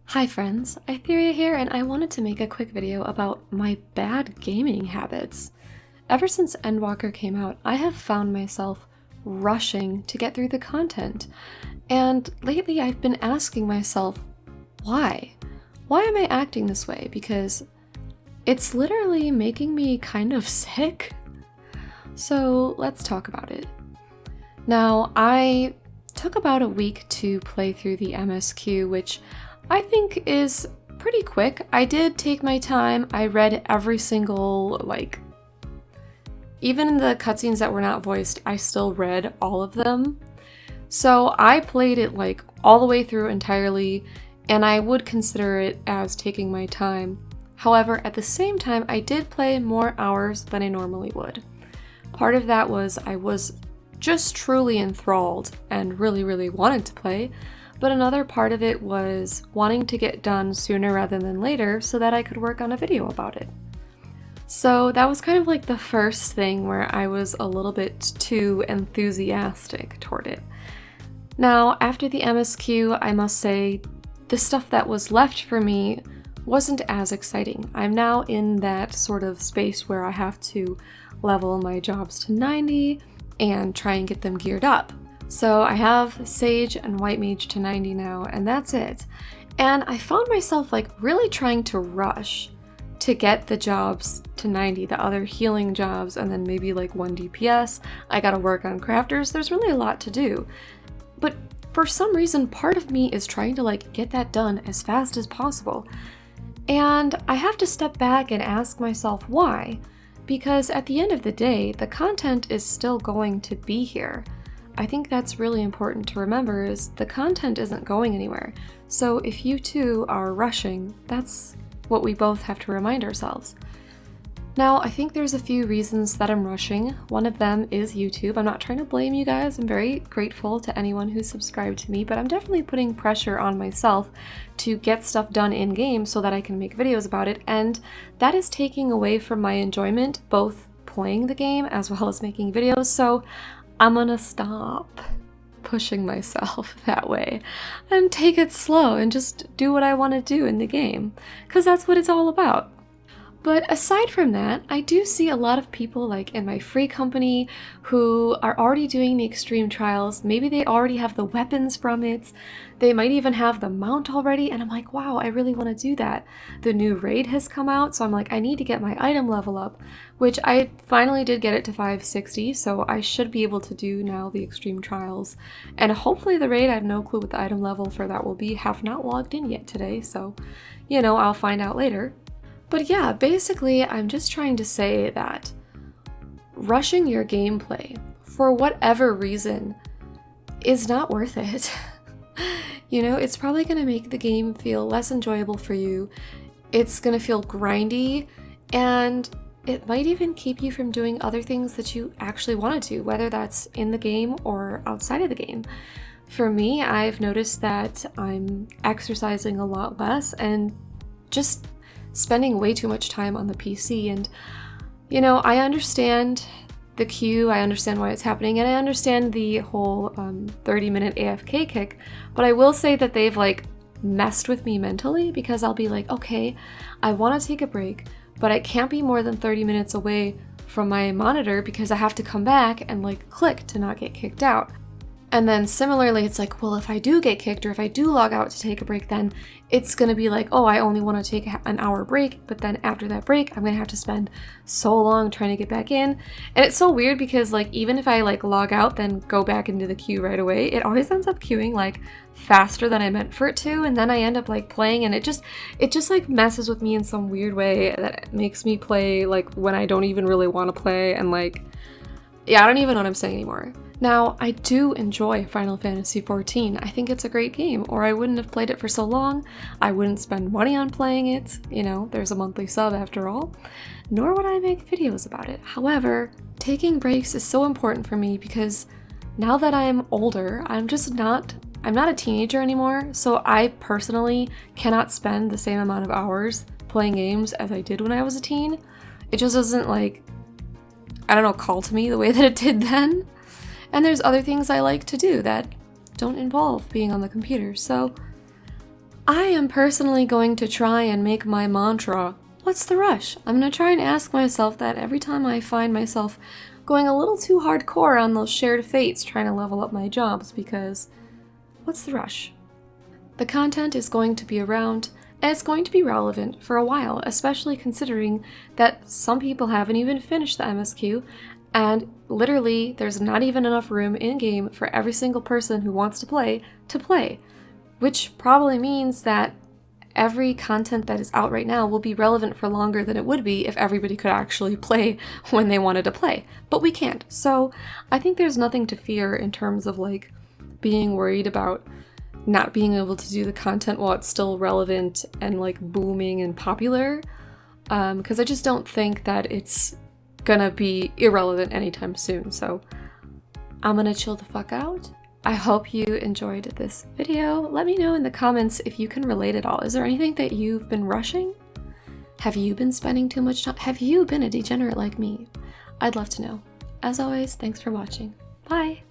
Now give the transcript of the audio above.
Hi friends, Itheria here, and I wanted to make a quick video about my bad gaming habits. Ever since Endwalker came out, I have found myself rushing to get through the content, and lately I've been asking myself, why? Why am I acting this way? Because it's literally making me kind of sick. So let's talk about it. Now, I took about a week to play through the MSQ, which I think is pretty quick. I did take my time. I read every single, even the cutscenes that were not voiced, I still read all of them. So I played it all the way through entirely, and I would consider it as taking my time. However, at the same time, I did play more hours than I normally would. Part of that was I was just truly enthralled and really wanted to play. But another part of it was wanting to get done sooner rather than later so that I could work on a video about it. So that was kind of like the first thing where I was a little bit too enthusiastic toward it. Now, after the MSQ, I must say the stuff that was left for me wasn't as exciting. I'm now in that sort of space where I have to level my jobs to 90 and try and get them geared up. So I have Sage and White Mage to 90 now, and that's it. And I found myself really trying to rush to get the jobs to 90, the other healing jobs, and then maybe 1 DPS. I gotta work on crafters. There's really a lot to do. But for some reason, part of me is trying to get that done as fast as possible. And I have to step back and ask myself why. Because at the end of the day, the content is still going to be here. I think that's really important to remember is the content isn't going anywhere. So if you two are rushing, that's what we both have to remind ourselves. Now, I think there's a few reasons that I'm rushing. One of them is YouTube. I'm not trying to blame you guys. I'm very grateful to anyone who's subscribed to me, but I'm definitely putting pressure on myself to get stuff done in game so that I can make videos about it, and that is taking away from my enjoyment, both playing the game as well as making videos, so I'm gonna stop pushing myself that way and take it slow and just do what I want to do in the game, because that's what it's all about. But aside from that, I do see a lot of people in my free company who are already doing the extreme trials. Maybe they already have the weapons from it. They might even have the mount already, and I'm like, wow, I really want to do that. The new raid has come out, so I'm like, I need to get my item level up, which I finally did get it to 560, so I should be able to do now the extreme trials. And hopefully the raid, I have no clue what the item level for that will be. Have not logged in yet today, so, I'll find out later. But yeah, basically, I'm just trying to say that rushing your gameplay, for whatever reason, is not worth it. It's probably going to make the game feel less enjoyable for you. It's going to feel grindy, and it might even keep you from doing other things that you actually want to do, whether that's in the game or outside of the game. For me, I've noticed that I'm exercising a lot less and just spending way too much time on the PC, and I understand the queue, I understand why it's happening, and I understand the whole 30-minute AFK kick, but I will say that they've messed with me mentally, because I'll be like, okay, I want to take a break, but I can't be more than 30 minutes away from my monitor because I have to come back and click to not get kicked out. And then similarly, it's well, if I do get kicked or if I do log out to take a break, then it's going to be oh, I only want to take an hour break, but then after that break, I'm going to have to spend so long trying to get back in. And it's so weird because even if I log out, then go back into the queue right away, it always ends up queuing faster than I meant for it to. And then I end up playing, and it just messes with me in some weird way that makes me play when I don't even really want to play. And yeah, I don't even know what I'm saying anymore. Now, I do enjoy Final Fantasy XIV. I think it's a great game, or I wouldn't have played it for so long. I wouldn't spend money on playing it. There's a monthly sub after all. Nor would I make videos about it. However, taking breaks is so important for me because now that I'm older, I'm not a teenager anymore, so I personally cannot spend the same amount of hours playing games as I did when I was a teen. It just doesn't call to me the way that it did then. And there's other things I like to do that don't involve being on the computer. So I am personally going to try and make my mantra, what's the rush? I'm going to try and ask myself that every time I find myself going a little too hardcore on those shared fates trying to level up my jobs, because what's the rush? The content is going to be around, and it's going to be relevant for a while, especially considering that some people haven't even finished the MSQ, and literally there's not even enough room in-game for every single person who wants to play, which probably means that every content that is out right now will be relevant for longer than it would be if everybody could actually play when they wanted to play. But we can't. So I think there's nothing to fear in terms of like being worried about not being able to do the content while it's still relevant and like booming and popular. Because I just don't think that it's gonna be irrelevant anytime soon. So I'm gonna chill the fuck out. I hope you enjoyed this video. Let me know in the comments if you can relate at all. Is there anything that you've been rushing? Have you been spending too much time? Have you been a degenerate like me? I'd love to know. As always, thanks for watching. Bye!